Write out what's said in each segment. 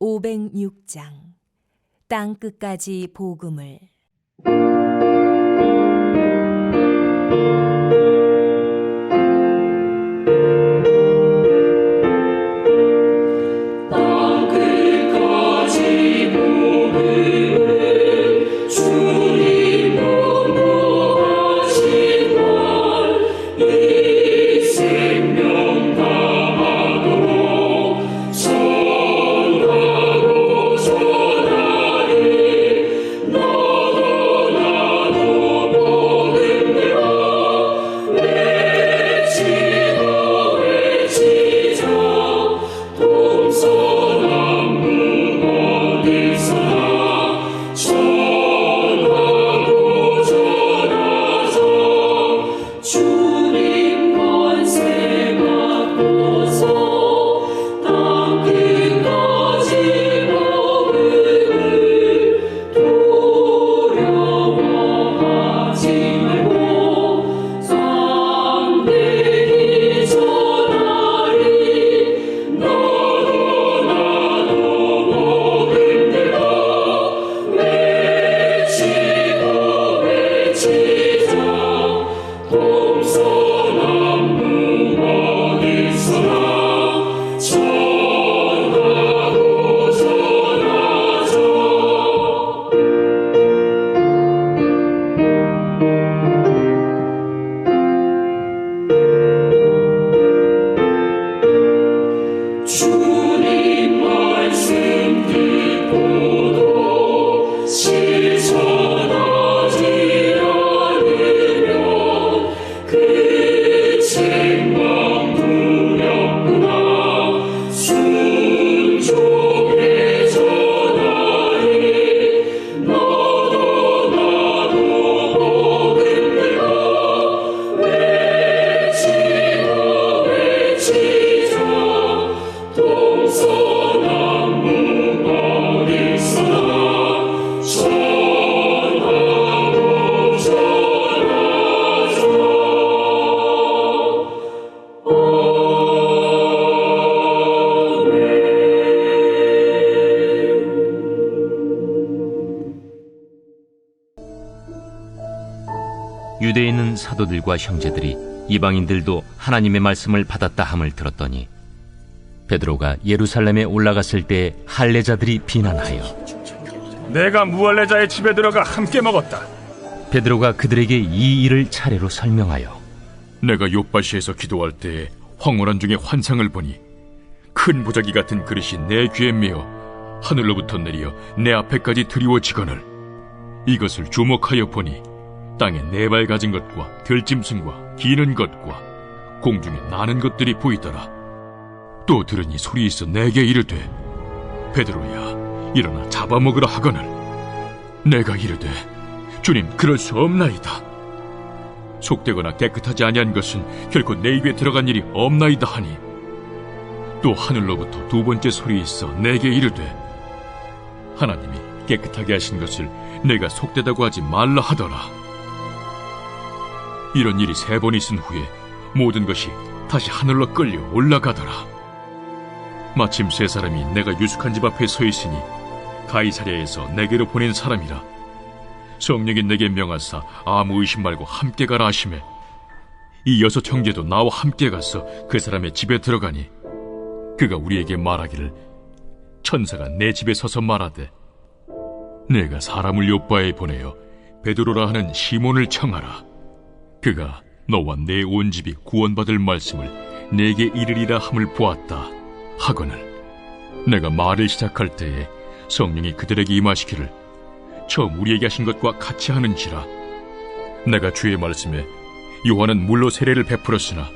506장 땅 끝까지 복음을. 유대에 있는 사도들과 형제들이 이방인들도 하나님의 말씀을 받았다 함을 들었더니 베드로가 예루살렘에 올라갔을 때 할례자들이 비난하여 내가 무할례자의 집에 들어가 함께 먹었다. 베드로가 그들에게 이 일을 차례로 설명하여 내가 욥바시에서 기도할 때에 황홀한 중에 환상을 보니 큰 보자기 같은 그릇이 내 귀에 메어 하늘로부터 내려 내 앞에까지 드리워지거늘 이것을 주목하여 보니 땅에 네 발 가진 것과 들짐승과 기는 것과 공중에 나는 것들이 보이더라. 또 들으니 소리 있어 내게 이르되 베드로야 일어나 잡아먹으라 하거늘 내가 이르되 주님 그럴 수 없나이다. 속되거나 깨끗하지 아니한 것은 결코 내 입에 들어간 일이 없나이다 하니 또 하늘로부터 두 번째 소리 있어 내게 이르되 하나님이 깨끗하게 하신 것을 내가 속되다고 하지 말라 하더라. 이런 일이 3번 있은 후에 모든 것이 다시 하늘로 끌려 올라가더라. 마침 3사람이 내가 유숙한 집 앞에 서 있으니 가이사랴에서 내게로 보낸 사람이라. 성령이 내게 명하사 아무 의심 말고 함께 가라 하시매 이 6 형제도 나와 함께 가서 그 사람의 집에 들어가니 그가 우리에게 말하기를 천사가 내 집에 서서 말하되 내가 사람을 요빠에 보내어 베드로라 하는 시몬을 청하라. 그가 너와 내 온 집이 구원받을 말씀을 내게 이르리라 함을 보았다 하거늘 내가 말을 시작할 때에 성령이 그들에게 임하시기를 처음 우리에게 하신 것과 같이 하는지라. 내가 주의 말씀에 요한은 물로 세례를 베풀었으나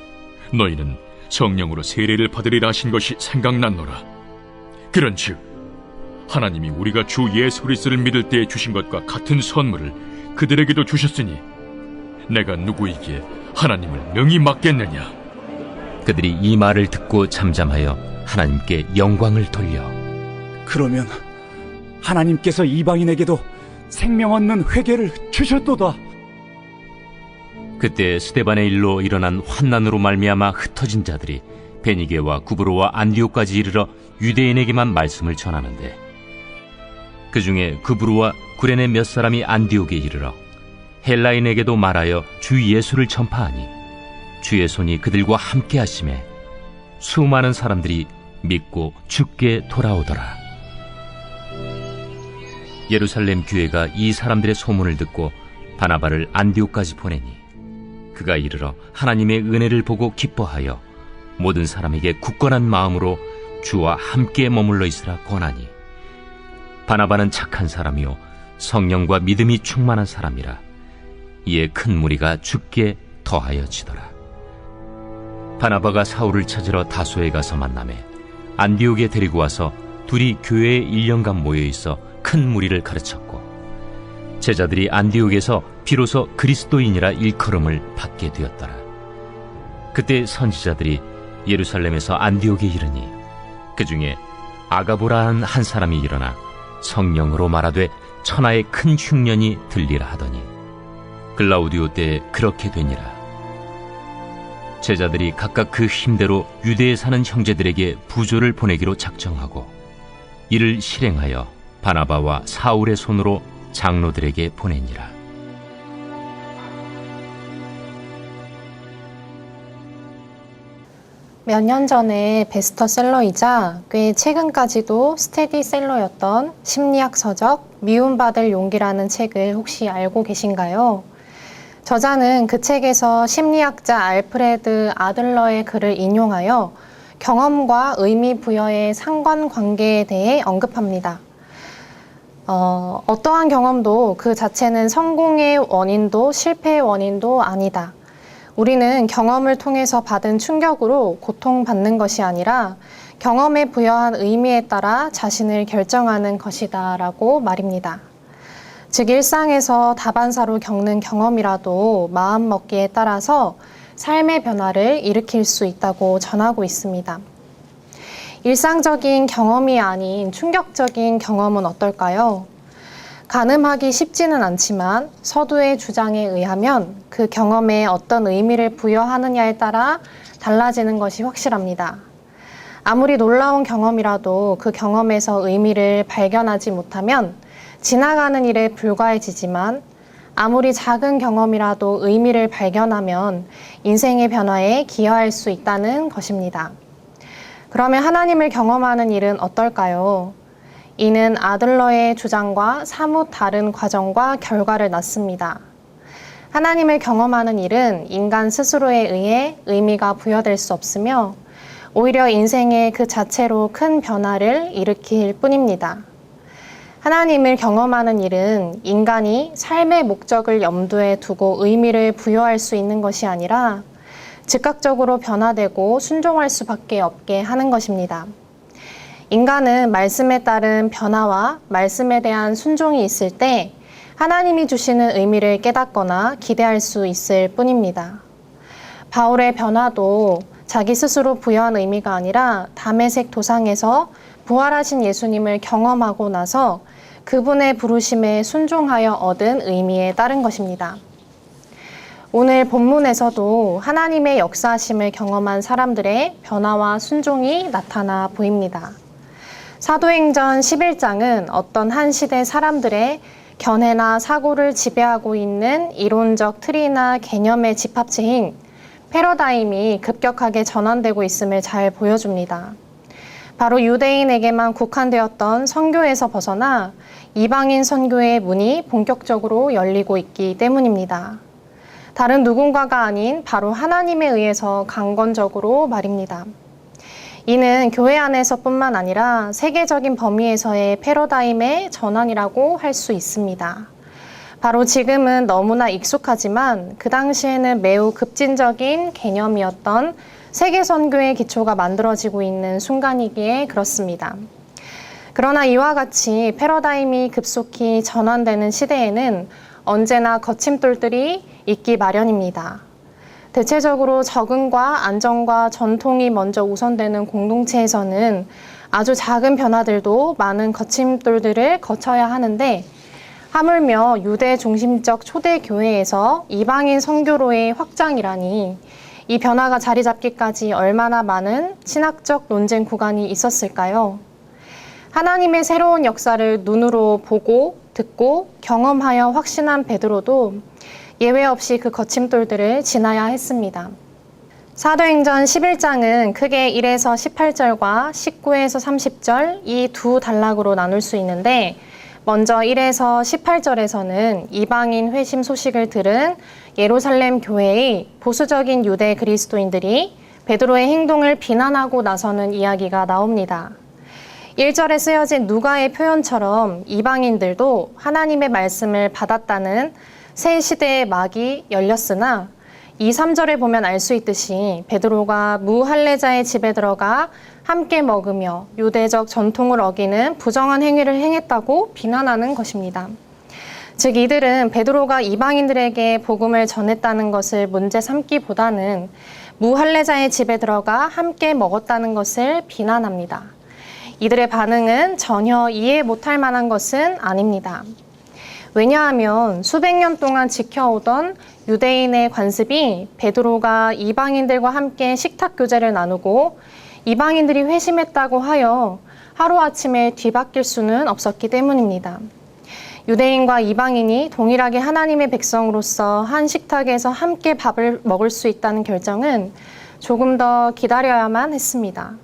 너희는 성령으로 세례를 받으리라 하신 것이 생각났노라. 그런즉 하나님이 우리가 주 예수 그리스도를 믿을 때에 주신 것과 같은 선물을 그들에게도 주셨으니 내가 누구이기에 하나님을 능히 맡겠느냐. 그들이 이 말을 듣고 잠잠하여 하나님께 영광을 돌려 그러면 하나님께서 이방인에게도 생명 얻는 회개를 주셨도다. 그때 스데반의 일로 일어난 환난으로 말미암아 흩어진 자들이 베니게와 구브로와 안디옥까지 이르러 유대인에게만 말씀을 전하는데, 그 중에 구브로와 구레네 몇 사람이 안디옥에 이르러 헬라인에게도 말하여 주 예수를 전파하니 주의 손이 그들과 함께 하심에 수많은 사람들이 믿고 주께 돌아오더라. 예루살렘 교회가 이 사람들의 소문을 듣고 바나바를 안디옥까지 보내니 그가 이르러 하나님의 은혜를 보고 기뻐하여 모든 사람에게 굳건한 마음으로 주와 함께 머물러 있으라 권하니, 바나바는 착한 사람이요 성령과 믿음이 충만한 사람이라. 이에 큰 무리가 주께 더하여지더라. 바나바가 사울을 찾으러 다소에 가서 만나매 안디옥에 데리고 와서 둘이 교회에 1년간 모여있어 큰 무리를 가르쳤고, 제자들이 안디옥에서 비로소 그리스도인이라 일컬음을 받게 되었더라. 그때 선지자들이 예루살렘에서 안디옥에 이르니 그 중에 아가보라는 한 사람이 일어나 성령으로 말하되 천하의 큰 흉년이 들리라 하더니 글라우디오 때에 그렇게 되니라. 제자들이 각각 그 힘대로 유대에 사는 형제들에게 부조를 보내기로 작정하고 이를 실행하여 바나바와 사울의 손으로 장로들에게 보내니라. 몇 년 전에 베스트셀러이자 꽤 최근까지도 스테디셀러였던 심리학 서적 미움받을 용기라는 책을 혹시 알고 계신가요? 저자는 그 책에서 심리학자 알프레드 아들러의 글을 인용하여 경험과 의미 부여의 상관관계에 대해 언급합니다. 어떠한 경험도 그 자체는 성공의 원인도 실패의 원인도 아니다. 우리는 경험을 통해서 받은 충격으로 고통받는 것이 아니라 경험에 부여한 의미에 따라 자신을 결정하는 것이다 라고 말입니다. 즉 일상에서 다반사로 겪는 경험이라도 마음먹기에 따라서 삶의 변화를 일으킬 수 있다고 전하고 있습니다. 일상적인 경험이 아닌 충격적인 경험은 어떨까요? 가늠하기 쉽지는 않지만 서두의 주장에 의하면 그 경험에 어떤 의미를 부여하느냐에 따라 달라지는 것이 확실합니다. 아무리 놀라운 경험이라도 그 경험에서 의미를 발견하지 못하면 지나가는 일에 불과해지지만 아무리 작은 경험이라도 의미를 발견하면 인생의 변화에 기여할 수 있다는 것입니다. 그러면 하나님을 경험하는 일은 어떨까요? 이는 아들러의 주장과 사뭇 다른 과정과 결과를 낳습니다. 하나님을 경험하는 일은 인간 스스로에 의해 의미가 부여될 수 없으며 오히려 인생의 그 자체로 큰 변화를 일으킬 뿐입니다. 하나님을 경험하는 일은 인간이 삶의 목적을 염두에 두고 의미를 부여할 수 있는 것이 아니라 즉각적으로 변화되고 순종할 수밖에 없게 하는 것입니다. 인간은 말씀에 따른 변화와 말씀에 대한 순종이 있을 때 하나님이 주시는 의미를 깨닫거나 기대할 수 있을 뿐입니다. 바울의 변화도 자기 스스로 부여한 의미가 아니라 다메섹 도상에서 부활하신 예수님을 경험하고 나서 그분의 부르심에 순종하여 얻은 의미에 따른 것입니다. 오늘 본문에서도 하나님의 역사하심을 경험한 사람들의 변화와 순종이 나타나 보입니다. 사도행전 11장은 어떤 한 시대 사람들의 견해나 사고를 지배하고 있는 이론적 틀이나 개념의 집합체인 패러다임이 급격하게 전환되고 있음을 잘 보여줍니다. 바로 유대인에게만 국한되었던 선교에서 벗어나 이방인 선교의 문이 본격적으로 열리고 있기 때문입니다. 다른 누군가가 아닌 바로 하나님에 의해서 강건적으로 말입니다. 이는 교회 안에서뿐만 아니라 세계적인 범위에서의 패러다임의 전환이라고 할 수 있습니다. 바로 지금은 너무나 익숙하지만 그 당시에는 매우 급진적인 개념이었던 세계 선교의 기초가 만들어지고 있는 순간이기에 그렇습니다. 그러나 이와 같이 패러다임이 급속히 전환되는 시대에는 언제나 거침돌들이 있기 마련입니다. 대체적으로 적응과 안정과 전통이 먼저 우선되는 공동체에서는 아주 작은 변화들도 많은 거침돌들을 거쳐야 하는데 하물며 유대 중심적 초대 교회에서 이방인 선교로의 확장이라니 이 변화가 자리 잡기까지 얼마나 많은 신학적 논쟁 구간이 있었을까요? 하나님의 새로운 역사를 눈으로 보고 듣고 경험하여 확신한 베드로도 예외 없이 그 거침돌들을 지나야 했습니다. 사도행전 11장은 크게 1에서 18절과 19에서 30절 이 두 단락으로 나눌 수 있는데, 먼저 1에서 18절에서는 이방인 회심 소식을 들은 예루살렘 교회의 보수적인 유대 그리스도인들이 베드로의 행동을 비난하고 나서는 이야기가 나옵니다. 1절에 쓰여진 누가의 표현처럼 이방인들도 하나님의 말씀을 받았다는 새 시대의 막이 열렸으나 2, 3절에 보면 알 수 있듯이 베드로가 무할례자의 집에 들어가 함께 먹으며 유대적 전통을 어기는 부정한 행위를 행했다고 비난하는 것입니다. 즉 이들은 베드로가 이방인들에게 복음을 전했다는 것을 문제 삼기보다는 무할례자의 집에 들어가 함께 먹었다는 것을 비난합니다. 이들의 반응은 전혀 이해 못할 만한 것은 아닙니다. 왜냐하면 수백 년 동안 지켜오던 유대인의 관습이 베드로가 이방인들과 함께 식탁 교제를 나누고 이방인들이 회심했다고 하여 하루아침에 뒤바뀔 수는 없었기 때문입니다. 유대인과 이방인이 동일하게 하나님의 백성으로서 한 식탁에서 함께 밥을 먹을 수 있다는 결정은 조금 더 기다려야만 했습니다.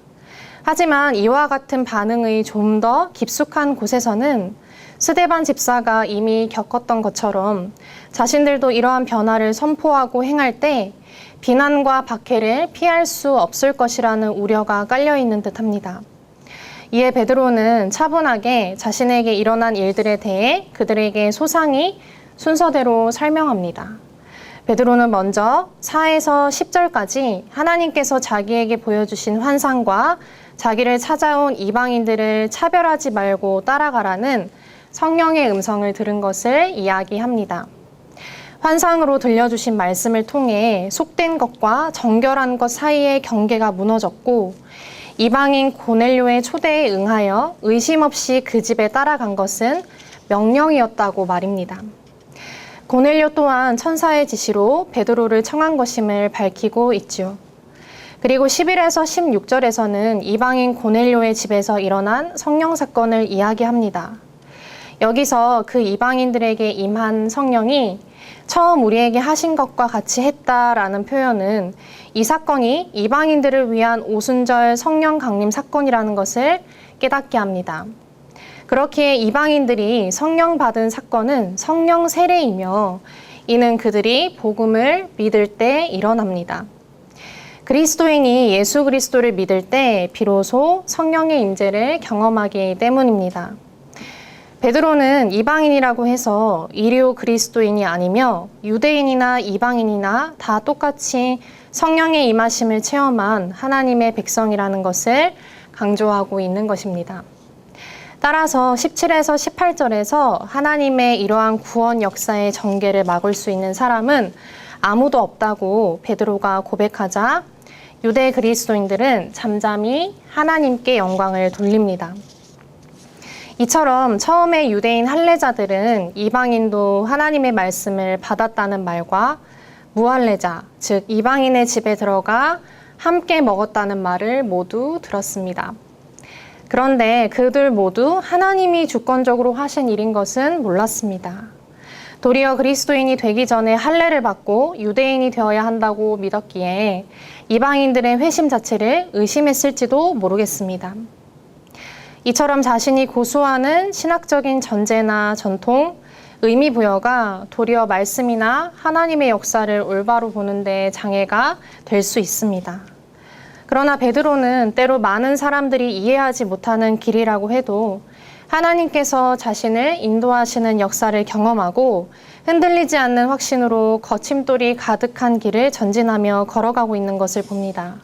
하지만 이와 같은 반응의 좀 더 깊숙한 곳에서는 스데반 집사가 이미 겪었던 것처럼 자신들도 이러한 변화를 선포하고 행할 때 비난과 박해를 피할 수 없을 것이라는 우려가 깔려 있는 듯합니다. 이에 베드로는 차분하게 자신에게 일어난 일들에 대해 그들에게 소상히 순서대로 설명합니다. 베드로는 먼저 4에서 10절까지 하나님께서 자기에게 보여주신 환상과 자기를 찾아온 이방인들을 차별하지 말고 따라가라는 성령의 음성을 들은 것을 이야기합니다. 환상으로 들려주신 말씀을 통해 속된 것과 정결한 것 사이의 경계가 무너졌고 이방인 고넬료의 초대에 응하여 의심 없이 그 집에 따라간 것은 명령이었다고 말입니다. 고넬료 또한 천사의 지시로 베드로를 청한 것임을 밝히고 있죠. 그리고 11에서 16절에서는 이방인 고넬료의 집에서 일어난 성령 사건을 이야기합니다. 여기서 그 이방인들에게 임한 성령이 처음 우리에게 하신 것과 같이 했다라는 표현은 이 사건이 이방인들을 위한 오순절 성령 강림 사건이라는 것을 깨닫게 합니다. 그렇기에 이방인들이 성령 받은 사건은 성령 세례이며 이는 그들이 복음을 믿을 때 일어납니다. 그리스도인이 예수 그리스도를 믿을 때 비로소 성령의 임재를 경험하기 때문입니다. 베드로는 이방인이라고 해서 이류 그리스도인이 아니며 유대인이나 이방인이나 다 똑같이 성령의 임하심을 체험한 하나님의 백성이라는 것을 강조하고 있는 것입니다. 따라서 17에서 18절에서 하나님의 이러한 구원 역사의 전개를 막을 수 있는 사람은 아무도 없다고 베드로가 고백하자 유대 그리스도인들은 잠잠히 하나님께 영광을 돌립니다. 이처럼 처음에 유대인 할례자들은 이방인도 하나님의 말씀을 받았다는 말과 무할례자, 즉 이방인의 집에 들어가 함께 먹었다는 말을 모두 들었습니다. 그런데 그들 모두 하나님이 주권적으로 하신 일인 것은 몰랐습니다. 도리어 그리스도인이 되기 전에 할례를 받고 유대인이 되어야 한다고 믿었기에 이방인들의 회심 자체를 의심했을지도 모르겠습니다. 이처럼 자신이 고수하는 신학적인 전제나 전통, 의미 부여가 도리어 말씀이나 하나님의 역사를 올바로 보는 데 장애가 될 수 있습니다. 그러나 베드로는 때로 많은 사람들이 이해하지 못하는 길이라고 해도 하나님께서 자신을 인도하시는 역사를 경험하고 흔들리지 않는 확신으로 거침돌이 가득한 길을 전진하며 걸어가고 있는 것을 봅니다.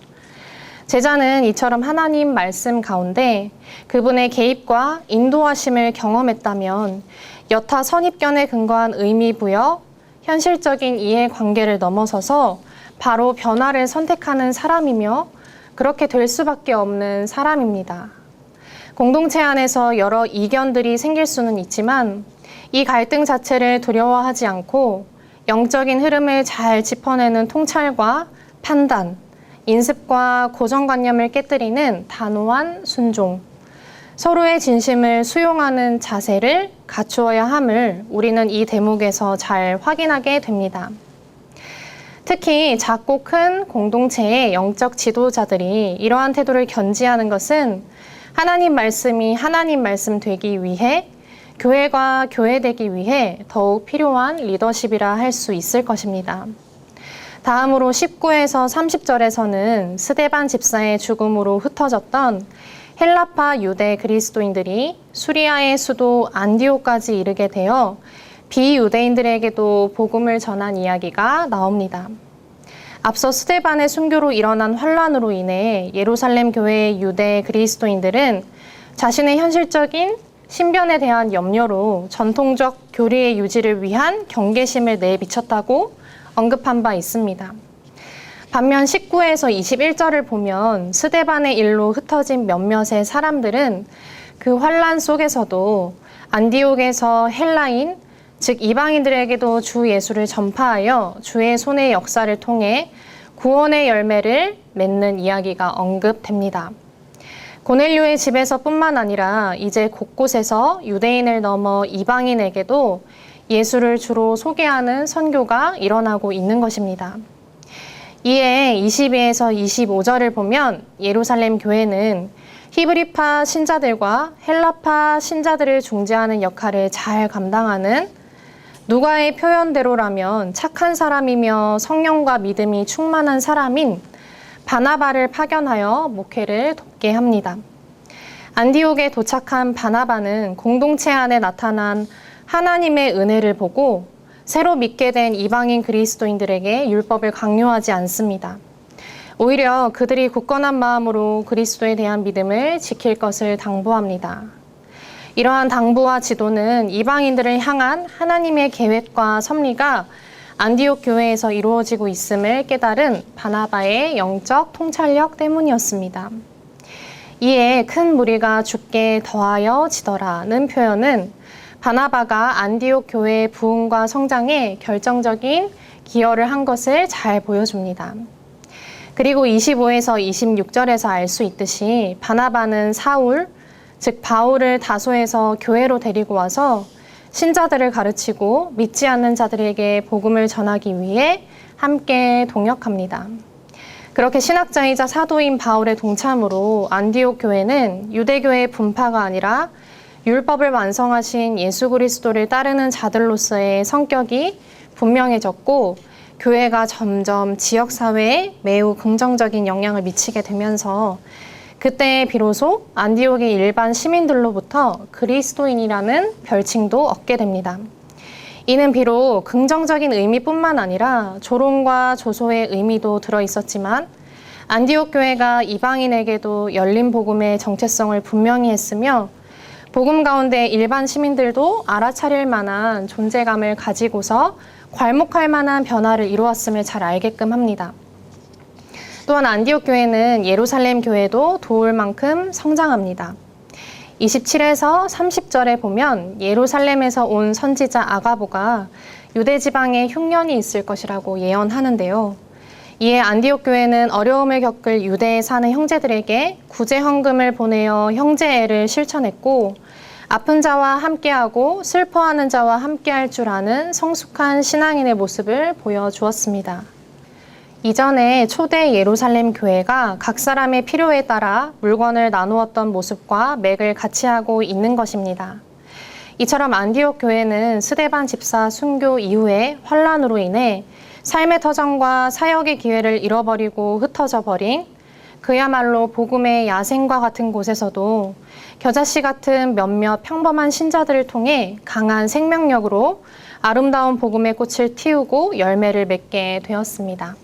제자는 이처럼 하나님 말씀 가운데 그분의 개입과 인도하심을 경험했다면 여타 선입견에 근거한 의미 부여, 현실적인 이해관계를 넘어서서 바로 변화를 선택하는 사람이며 그렇게 될 수밖에 없는 사람입니다. 공동체 안에서 여러 이견들이 생길 수는 있지만 이 갈등 자체를 두려워하지 않고 영적인 흐름을 잘 짚어내는 통찰과 판단, 인습과 고정관념을 깨뜨리는 단호한 순종, 서로의 진심을 수용하는 자세를 갖추어야 함을 우리는 이 대목에서 잘 확인하게 됩니다. 특히 작고 큰 공동체의 영적 지도자들이 이러한 태도를 견지하는 것은 하나님 말씀이 하나님 말씀 되기 위해, 교회가 교회되기 위해 더욱 필요한 리더십이라 할 수 있을 것입니다. 다음으로 19에서 30절에서는 스데반 집사의 죽음으로 흩어졌던 헬라파 유대 그리스도인들이 수리아의 수도 안디옥까지 이르게 되어 비유대인들에게도 복음을 전한 이야기가 나옵니다. 앞서 스데반의 순교로 일어난 환란으로 인해 예루살렘 교회의 유대 그리스도인들은 자신의 현실적인 신변에 대한 염려로 전통적 교리의 유지를 위한 경계심을 내비쳤다고 언급한 바 있습니다. 반면 19에서 21절을 보면 스데반의 일로 흩어진 몇몇의 사람들은 그 환란 속에서도 안디옥에서 헬라인, 즉 이방인들에게도 주 예수를 전파하여 주의 손의 역사를 통해 구원의 열매를 맺는 이야기가 언급됩니다. 고넬료의 집에서뿐만 아니라 이제 곳곳에서 유대인을 넘어 이방인에게도 예수를 주로 소개하는 선교가 일어나고 있는 것입니다. 이에 22에서 25절을 보면 예루살렘 교회는 히브리파 신자들과 헬라파 신자들을 중재하는 역할을 잘 감당하는 누가의 표현대로라면 착한 사람이며 성령과 믿음이 충만한 사람인 바나바를 파견하여 목회를 돕게 합니다. 안디옥에 도착한 바나바는 공동체 안에 나타난 하나님의 은혜를 보고 새로 믿게 된 이방인 그리스도인들에게 율법을 강요하지 않습니다. 오히려 그들이 굳건한 마음으로 그리스도에 대한 믿음을 지킬 것을 당부합니다. 이러한 당부와 지도는 이방인들을 향한 하나님의 계획과 섭리가 안디옥 교회에서 이루어지고 있음을 깨달은 바나바의 영적 통찰력 때문이었습니다. 이에 큰 무리가 죽게 더하여 지더라는 표현은 바나바가 안디옥 교회의 부흥과 성장에 결정적인 기여를 한 것을 잘 보여줍니다. 그리고 25에서 26절에서 알 수 있듯이 바나바는 사울, 즉 바울을 다소에서 교회로 데리고 와서 신자들을 가르치고 믿지 않는 자들에게 복음을 전하기 위해 함께 동역합니다. 그렇게 신학자이자 사도인 바울의 동참으로 안디옥 교회는 유대교의 분파가 아니라 율법을 완성하신 예수 그리스도를 따르는 자들로서의 성격이 분명해졌고 교회가 점점 지역사회에 매우 긍정적인 영향을 미치게 되면서 그때 비로소 안디옥의 일반 시민들로부터 그리스도인이라는 별칭도 얻게 됩니다. 이는 비록 긍정적인 의미뿐만 아니라 조롱과 조소의 의미도 들어있었지만 안디옥 교회가 이방인에게도 열린 복음의 정체성을 분명히 했으며 복음 가운데 일반 시민들도 알아차릴 만한 존재감을 가지고서 괄목할 만한 변화를 이루었음을 잘 알게끔 합니다. 또한 안디옥 교회는 예루살렘 교회도 도울 만큼 성장합니다. 27에서 30절에 보면 예루살렘에서 온 선지자 아가보가 유대 지방에 흉년이 있을 것이라고 예언하는데요. 이에 안디옥 교회는 어려움을 겪을 유대에 사는 형제들에게 구제 헌금을 보내어 형제애를 실천했고 아픈 자와 함께하고 슬퍼하는 자와 함께할 줄 아는 성숙한 신앙인의 모습을 보여주었습니다. 이전에 초대 예루살렘 교회가 각 사람의 필요에 따라 물건을 나누었던 모습과 맥을 같이 하고 있는 것입니다. 이처럼 안디옥 교회는 스데반 집사 순교 이후에 환란으로 인해 삶의 터전과 사역의 기회를 잃어버리고 흩어져 버린 그야말로 복음의 야생과 같은 곳에서도 겨자씨 같은 몇몇 평범한 신자들을 통해 강한 생명력으로 아름다운 복음의 꽃을 틔우고 열매를 맺게 되었습니다.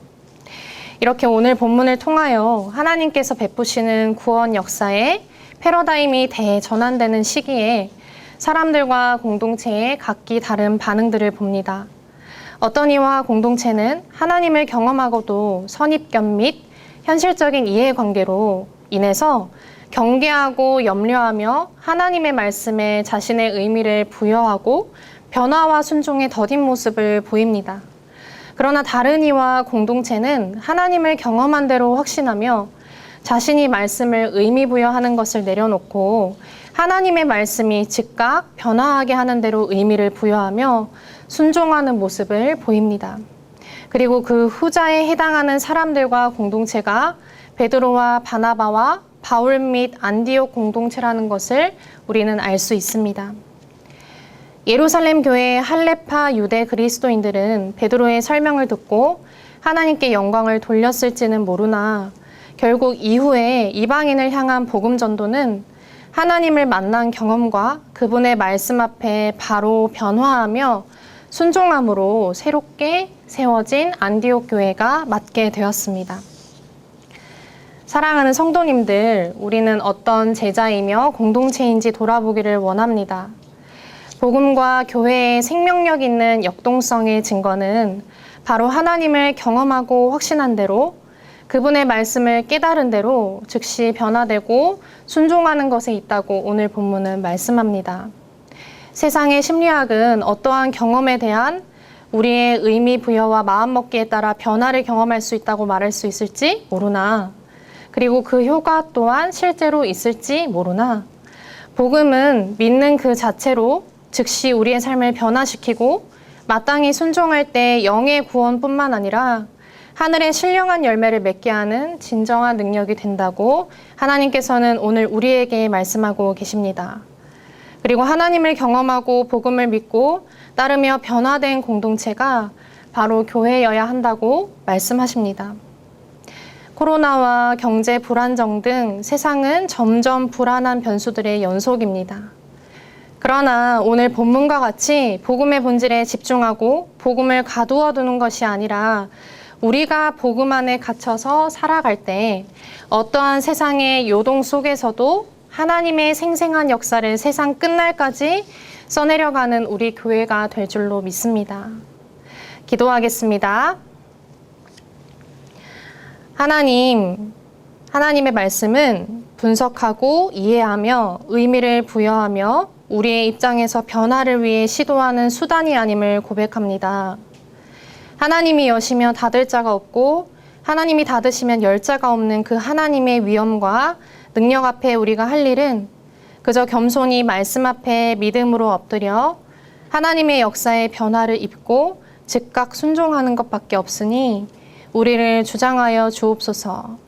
이렇게 오늘 본문을 통하여 하나님께서 베푸시는 구원 역사의 패러다임이 대전환되는 시기에 사람들과 공동체의 각기 다른 반응들을 봅니다. 어떤 이와 공동체는 하나님을 경험하고도 선입견 및 현실적인 이해관계로 인해서 경계하고 염려하며 하나님의 말씀에 자신의 의미를 부여하고 변화와 순종에 더딘 모습을 보입니다. 그러나 다른 이와 공동체는 하나님을 경험한 대로 확신하며 자신이 말씀을 의미 부여하는 것을 내려놓고 하나님의 말씀이 즉각 변화하게 하는 대로 의미를 부여하며 순종하는 모습을 보입니다. 그리고 그 후자에 해당하는 사람들과 공동체가 베드로와 바나바와 바울 및 안디옥 공동체라는 것을 우리는 알 수 있습니다. 예루살렘 교회의 할레파 유대 그리스도인들은 베드로의 설명을 듣고 하나님께 영광을 돌렸을지는 모르나 결국 이후에 이방인을 향한 복음 전도는 하나님을 만난 경험과 그분의 말씀 앞에 바로 변화하며 순종함으로 새롭게 세워진 안디옥 교회가 맡게 되었습니다. 사랑하는 성도님들, 우리는 어떤 제자이며 공동체인지 돌아보기를 원합니다. 복음과 교회의 생명력 있는 역동성의 증거는 바로 하나님을 경험하고 확신한 대로 그분의 말씀을 깨달은 대로 즉시 변화되고 순종하는 것에 있다고 오늘 본문은 말씀합니다. 세상의 심리학은 어떠한 경험에 대한 우리의 의미 부여와 마음먹기에 따라 변화를 경험할 수 있다고 말할 수 있을지 모르나, 그리고 그 효과 또한 실제로 있을지 모르나, 복음은 믿는 그 자체로 즉시 우리의 삶을 변화시키고 마땅히 순종할 때 영의 구원뿐만 아니라 하늘의 신령한 열매를 맺게 하는 진정한 능력이 된다고 하나님께서는 오늘 우리에게 말씀하고 계십니다. 그리고 하나님을 경험하고 복음을 믿고 따르며 변화된 공동체가 바로 교회여야 한다고 말씀하십니다. 코로나와 경제 불안정 등 세상은 점점 불안한 변수들의 연속입니다. 그러나 오늘 본문과 같이 복음의 본질에 집중하고 복음을 가두어 두는 것이 아니라 우리가 복음 안에 갇혀서 살아갈 때 어떠한 세상의 요동 속에서도 하나님의 생생한 역사를 세상 끝날까지 써내려가는 우리 교회가 될 줄로 믿습니다. 기도하겠습니다. 하나님의 말씀은 분석하고 이해하며 의미를 부여하며 우리의 입장에서 변화를 위해 시도하는 수단이 아님을 고백합니다. 하나님이 여시면 닫을 자가 없고 하나님이 닫으시면 열 자가 없는 그 하나님의 위엄과 능력 앞에 우리가 할 일은 그저 겸손히 말씀 앞에 믿음으로 엎드려 하나님의 역사의 변화를 입고 즉각 순종하는 것밖에 없으니 우리를 주장하여 주옵소서.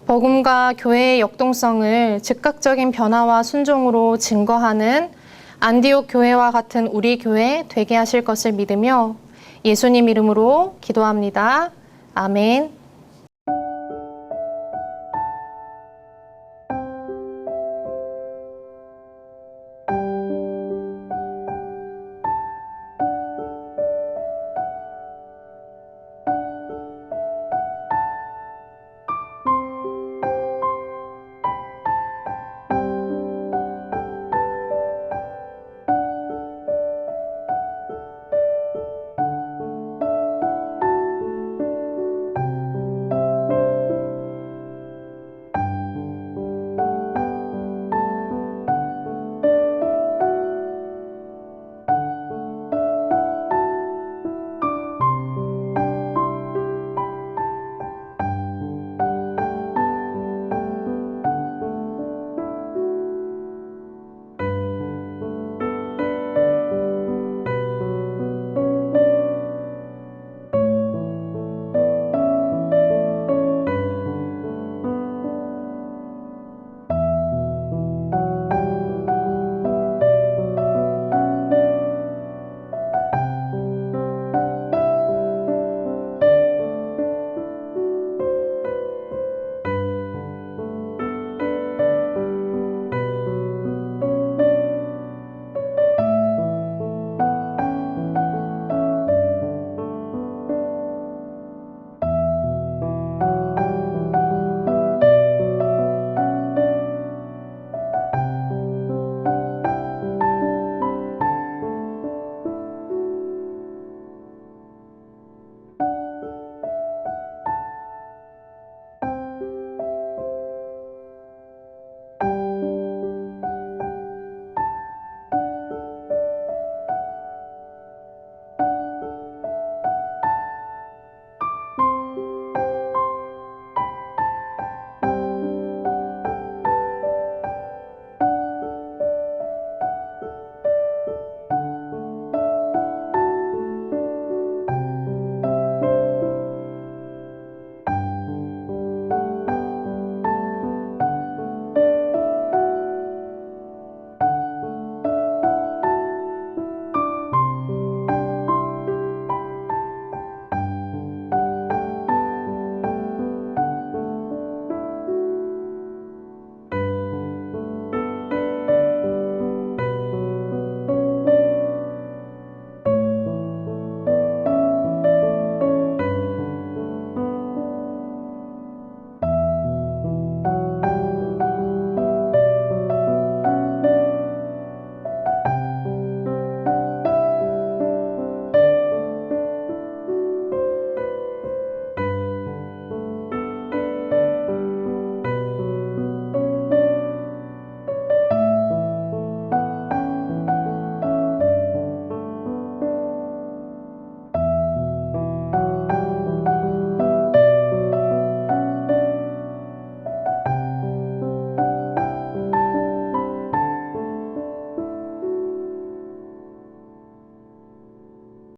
복음과 교회의 역동성을 즉각적인 변화와 순종으로 증거하는 안디옥 교회와 같은 우리 교회 되게 하실 것을 믿으며 예수님 이름으로 기도합니다. 아멘.